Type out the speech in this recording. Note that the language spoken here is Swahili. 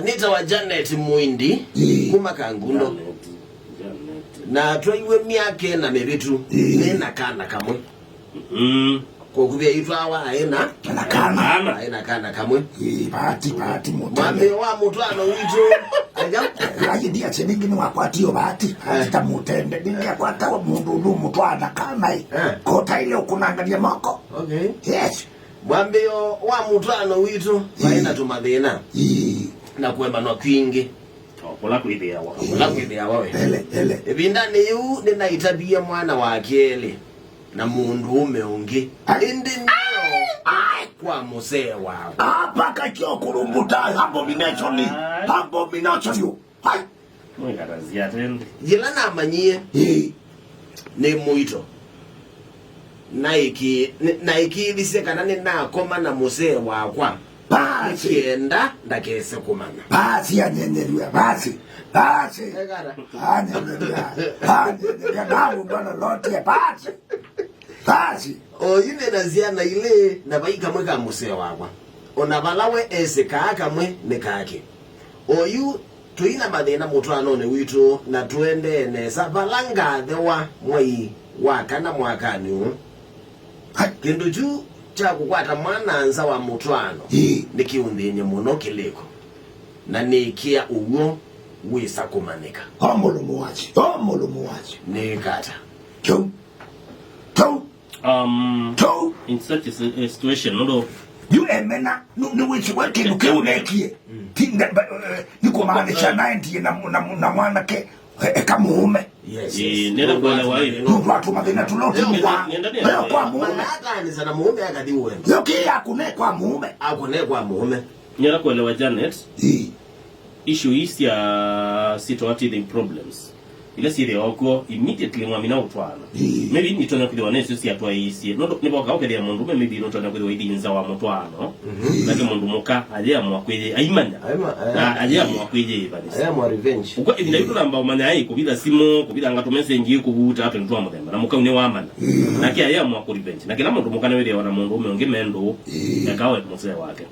Nita wa Janet Muindi kuma Kangundo na twiwe miake na mebitu nena kana kamwe ko kubya itwawa aina kana kamwe bahati mwambe wa Mutwaano witu aje dia cheningi ni wakwatio bahati hata mutende ningia kwata mundu Mutwaano kana kota ile kunangalia mako. Okay, yes, mwambe wa Mutwaano witu baina tumathina na kwemba no kwingi okola kwithia wawe ele ebinda niu ninaitabia mwana wa kele na mundu umeungi indi niyo kwa Musee Wakwa hapa kakio kurumbuta hapo binachoni hai mwengarazia tende jila na amanyie ni muito naiki lisekana nina koma na Musee Wakwa kienda ndakese kumana basi anyenyelia basi anyenyelia damu bwana lote basi oyine naziana ile na baika mweka Musee Wakwa ona balawe ese kaka mwe nekake oyu tuina mathina Mutwaano ne witu na tuende nesa balanga dewa mwai wakana mwakani kindu juu cha kukwata mwananza wa Mutwaano ni kiundinye muno kiliko na nikia uwo wisa kumanika omulumu wachi ni kata tu in such a situation no you emena no which working ukeunekie tinda niko maanisha 90 na mwana ke kamuume. Yes. Nenda kwa wai. Watu magena tulote kwa mume. Hata ni sana mume akadiwe. Yoki akune kwa mume. Akune kwa mume. Nenda kwa Janet. Issue is ya situating problems. Ile siri wako immediately mwamina Mutwaano. Maybe ni tona kidi wanesi si atwa isi. No ni boka okede ya mundu maybe no tona kidi waidi nza wa Mutwaano. Nake mundu muka aje amwa kweje aimanya. Aje amwa kweje ibadisi. Aje amwa revenge. Uko ibina yuko namba umanya ai kubida simu kubida ngatu message kubuta hapo ntwa mudemba. Na muka une wamana. Nake aje amwa ku revenge. Nake la mundu muka na wele wana mundu umeonge mendo. Yakawe Musee wake.